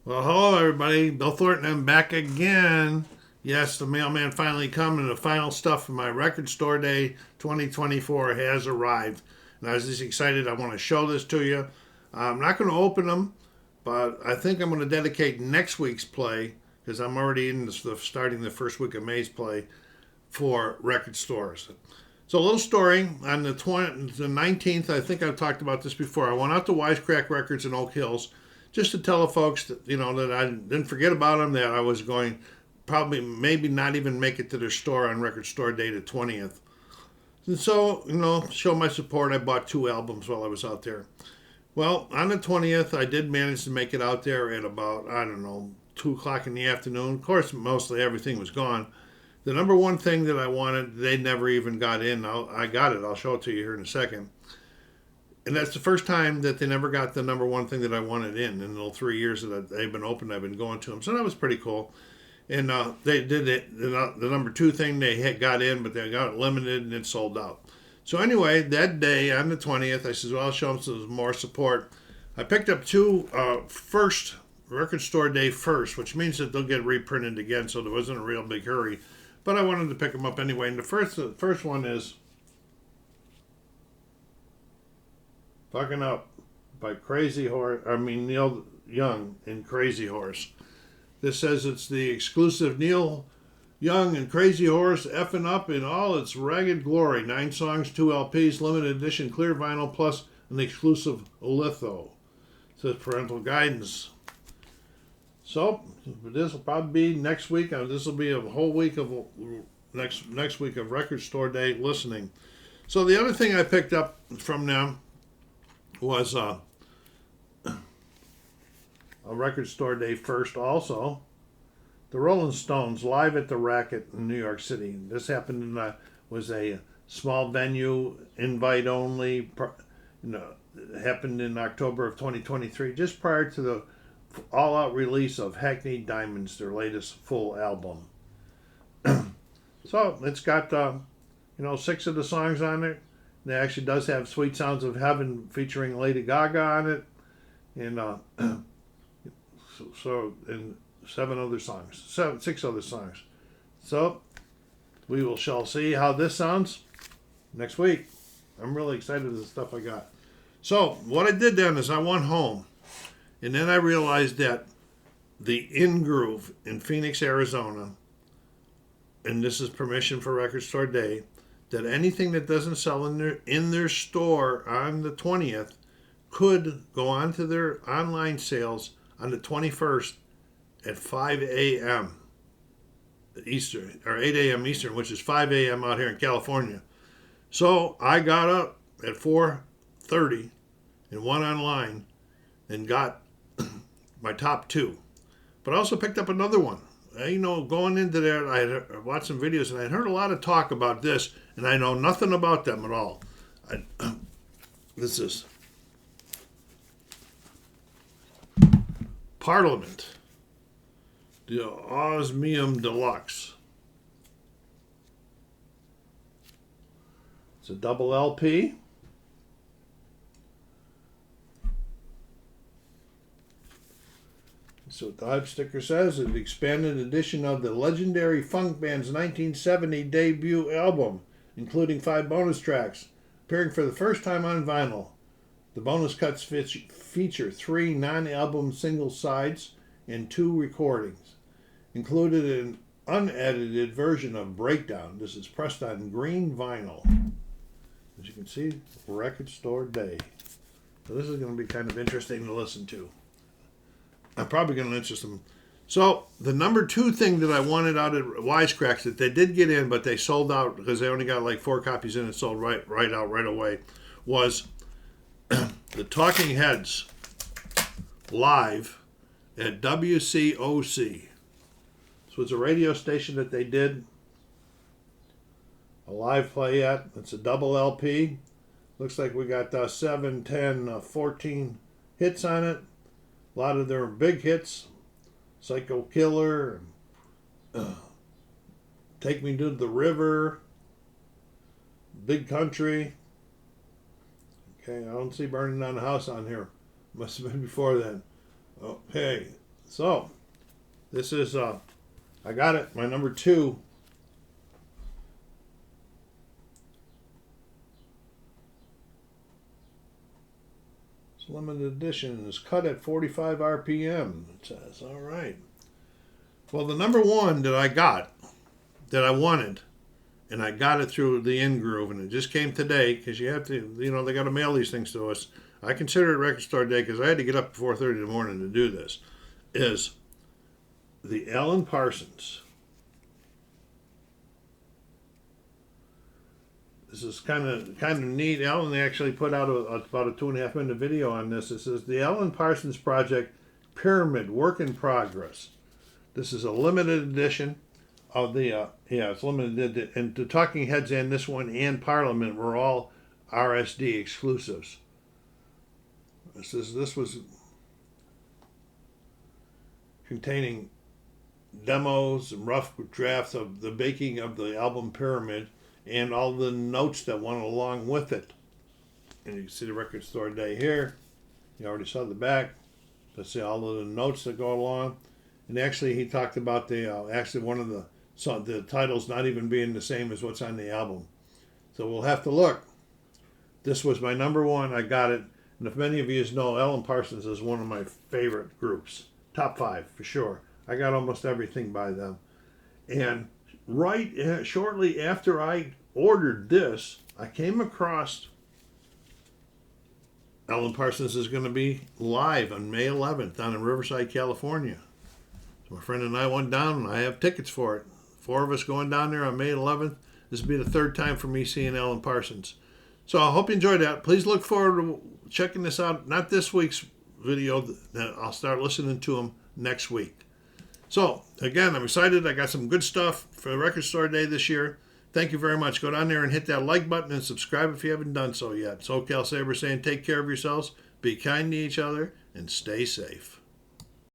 Well, hello everybody. Bill Thornton, I'm back again. Yes, the mailman finally come and the final stuff for my record store day 2024 has arrived. And I was just excited. I want to show this to you. I'm not going to open them, but I think I'm going to dedicate next week's play because I'm already in starting the first week of May's play for record stores. So a little story on the 19th. I think I've talked about this before. I went out to Wisecrack Records in Oak Hills just to tell the folks that that I didn't forget about them. That I was going probably maybe not even make it to their store on record store day the 20th. And so show my support. I bought 2 albums while I was out there. Well, on the 20th, I did manage to make it out there at about 2 o'clock in the afternoon. Of course, mostly everything was gone. The number one thing that I wanted, they never even got in. I got it. I'll show it to you here in a second. And that's the first time that they never got the number one thing that I wanted in the 3 years that they've been open. I've been going to them. So that was pretty cool. And they did it. The number 2 thing they had got in, but they got it limited and it sold out. So anyway, that day on the 20th, I said, well, I'll show them some more support. I picked up 2 first record store day first, which means that they'll get reprinted again. So there wasn't a real big hurry. But I wanted to pick them up anyway. And the first one is Fucking Up by Neil Young and Crazy Horse. This says it's the exclusive Neil Young and Crazy Horse effing up in all its ragged glory. 9 songs, 2 LPs, limited edition clear vinyl, plus an exclusive litho. It says parental guidance. So this will probably be next week. This will be a whole week of next week of record store day listening. So the other thing I picked up from them was a record store day first also. The Rolling Stones live at the Racket in New York City. This happened was a small venue, invite only. Happened in October of 2023, just prior to the all-out release of Hackneyed Diamonds, their latest full album. So it's got 6 of the songs on it. It actually does have Sweet Sounds of Heaven featuring Lady Gaga on it, and and 7 other songs, 6 other songs. So we shall see how this sounds next week. I'm really excited with the stuff I got. So what I did then is I went home, and then I realized that the In Groove in Phoenix, Arizona, and this is permission for Record Store Day, that anything that doesn't sell in their store on the 20th could go on to their online sales on the 21st at 5 a.m. Eastern, or 8 a.m. Eastern, which is 5 a.m. out here in California. So I got up at 4:30 and went online and got my top 2. But I also picked up another one. Going into there, I had watched some videos and I heard a lot of talk about this, and I know nothing about them at all. This is Parliament, the Osmium Deluxe. It's a double LP. So what the hype sticker says, an expanded edition of the legendary funk band's 1970 debut album, including 5 bonus tracks, appearing for the first time on vinyl. The bonus cuts feature 3 non-album single sides and 2 recordings. Included an unedited version of Breakdown. This is pressed on green vinyl. As you can see, Record Store Day. So this is going to be kind of interesting to listen to. I'm probably going to interest them. So the number 2 thing that I wanted out of Wisecracks that they did get in, but they sold out because they only got like 4 copies in and sold right out right away, was the Talking Heads live at WCOC. So it's a radio station that they did a live play at. It's a double LP. Looks like we got 7, 10, 14 hits on it. A lot of their big hits, Psycho Killer, Take Me to the River, Big Country. Okay, I don't see Burning Down the House on here. Must have been before then. Okay, So, this is, I got it, my number 2. It's limited edition. It's cut at 45 RPM, it says. All right. Well, the number 1 that I got, that I wanted, and I got it through the In-Groove, and it just came today, because you have to, they got to mail these things to us. I consider it Record Store Day because I had to get up at 4:30 in the morning to do this, is the Alan Parsons. This is kind of neat. Alan actually put out about a 2.5 minute video on this. It says the Alan Parsons Project Pyramid Work in Progress. This is a limited edition of the it's limited, and the Talking Heads and this one and Parliament were all RSD exclusives. This was containing demos and rough drafts of the making of the album Pyramid and all the notes that went along with it. And you can see the Record Store Day here. You already saw the back. Let's see all of the notes that go along. And actually, he talked about the one of the titles not even being the same as what's on the album. So we'll have to look. This was my number 1. I got it. And if many of you know, Alan Parsons is one of my favorite groups. Top 5 for sure. I got almost everything by them. And shortly after I ordered this, I came across Alan Parsons is going to be live on May 11th down in Riverside, California. So my friend and I went down, and I have tickets for it. 4 of us going down there on May 11th. This will be the 3rd time for me seeing Alan Parsons. So I hope you enjoyed that. Please look forward to checking this out. Not this week's video. I'll start listening to him next week. So, again, I'm excited. I got some good stuff for the Record Store Day this year. Thank you very much. Go down there and hit that like button and subscribe if you haven't done so yet. SoCalsabre saying take care of yourselves, be kind to each other, and stay safe.